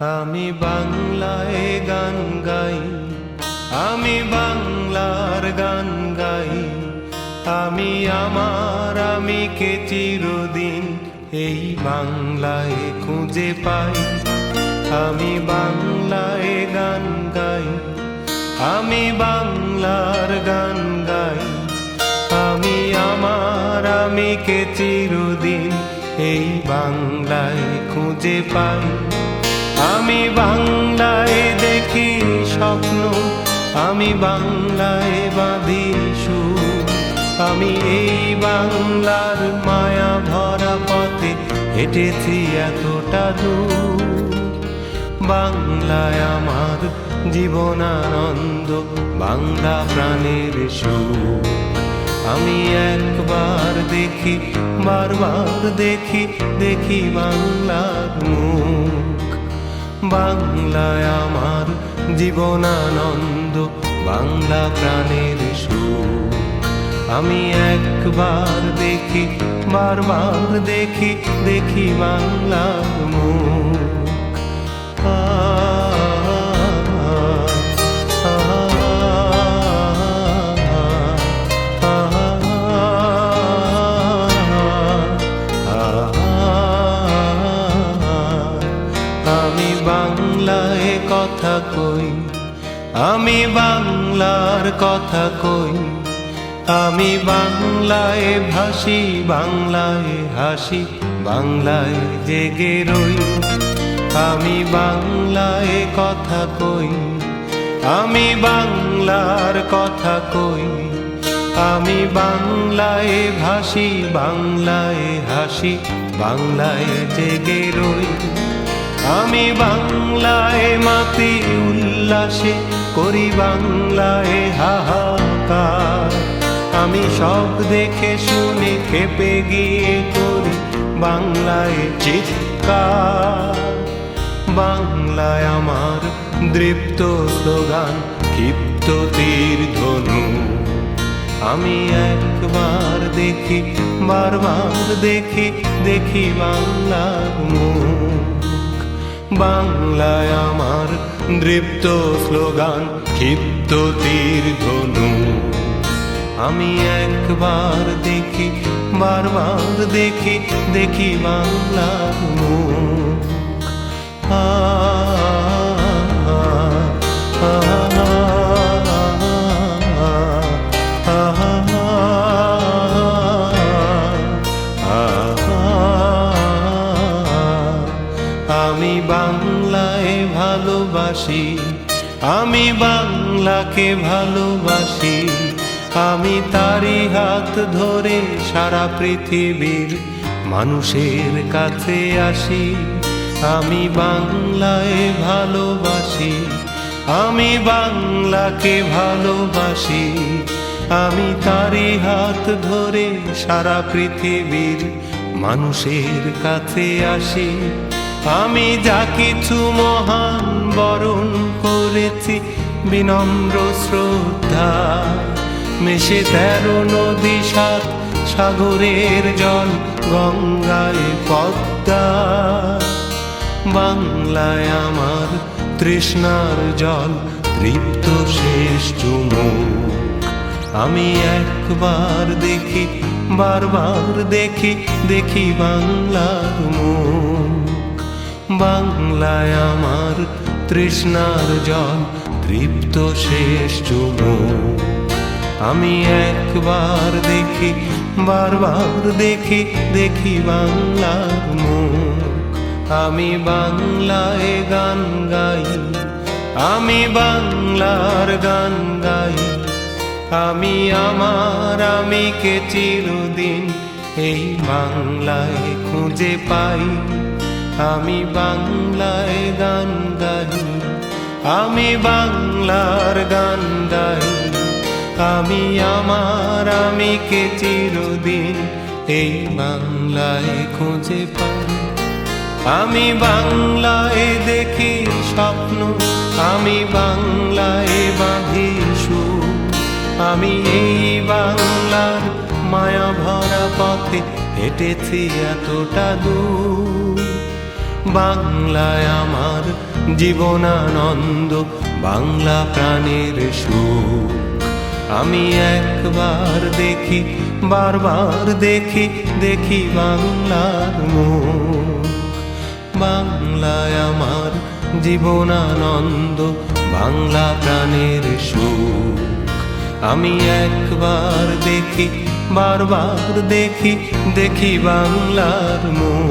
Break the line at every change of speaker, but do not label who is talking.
আমি বাংলায় গান গাই, আমি বাংলার গান গাই। আমি আমার আমিকে চিরদিন এই বাংলায় খুঁজে পাই। আমি বাংলায় গান গাই, আমি বাংলার গান গাই। আমি আমার আমিকে চিরদিন এই বাংলায় খুঁজে পাই। আমি বাংলায় দেখি স্বপ্ন, আমি বাংলায় বাঁধি সুর। আমি এই বাংলার মায়া ভরা পথে হেঁটেছি এতটা দূর। বাংলায় আমার জীবনানন্দ, বাংলা প্রাণের সুর। আমি একবার দেখি, বারবার দেখি, দেখি বাংলার মুখ। বাংলায় আমার জীবনানন্দ, বাংলা প্রাণের সুর। আমি একবার দেখি, বারবার দেখি, দেখি বাংলার মুখ। আমি বাংলায় কথা কই, আমি বাংলার কথা কই। আমি বাংলায় ভাসি, বাংলায় হাসি, বাংলায় জেগে রই। আমি বাংলায় কথা কই, আমি বাংলার কথা কই। আমি বাংলায় ভাসি, বাংলায় হাসি, বাংলায় জেগে রই। আমি বাংলায় মাতি উল্লাসে, করি বাংলায় হাহাকার। আমি সব দেখে শুনে খেপে গিয়ে করি বাংলায় চিৎকার। বাংলায় আমার দৃপ্ত স্লোগান, ক্ষিপ্ত তীর ধনু। আমি একবার দেখি, বারবার দেখি, দেখি বাংলার মুখ। বাংলায় আমার দৃপ্ত স্লোগান, ক্ষিপ্ত তীর ধনু। আমি একবার দেখি, বারবার দেখি, দেখি বাংলার মুখ। আমি বাংলায় ভালোবাসি, আমি বাংলাকে ভালোবাসি। আমি তারি হাত ধরে সারা পৃথিবীর মানুষের কাছে আসি। আমি বাংলায় ভালোবাসি, আমি বাংলাকে ভালোবাসি। আমি তারি হাত ধরে সারা পৃথিবীর মানুষের কাছে আসি। আমি যা কিছু মহান বরণ করেছি বিনম্র শ্রদ্ধা। মেশে 13 নদী 7 সাগরের জল, গঙ্গায় পদ্মা। বাংলায় আমার তৃষ্ণার জল, তৃপ্ত শেষ চুমুক। আমি একবার দেখি, বারবার দেখি, দেখি বাংলার মুখ। বাংলায় আমার তৃষ্ণার জল, তৃপ্ত শেষ চুমুক। আমি একবার দেখি, বারবার দেখি, দেখি বাংলার মুখ। আমি বাংলায় গান গাই, আমি বাংলার গান গাই। আমি আমার আমিকে চিরদিন এই বাংলায় খুঁজে পাই। আমি বাংলায় গান গাই, আমি বাংলার গান গাই। আমি আমার আমিকে চিরদিন এই বাংলায় খুঁজে পাই। আমি বাংলায় দেখি স্বপ্ন, আমি বাংলায় বাঁধি সুর। আমি এই বাংলার মায়া ভরা পথে হেঁটেছি এতটা দূর। বাংলায় আমার জীবনানন্দ বাংলা প্রাণের সুখ। আমি একবার দেখি, বারবার দেখি, দেখি বাংলার মুখ। বাংলায় আমার জীবনানন্দ বাংলা প্রাণের সুখ। আমি একবার দেখি, বারবার দেখি, দেখি বাংলার মুখ।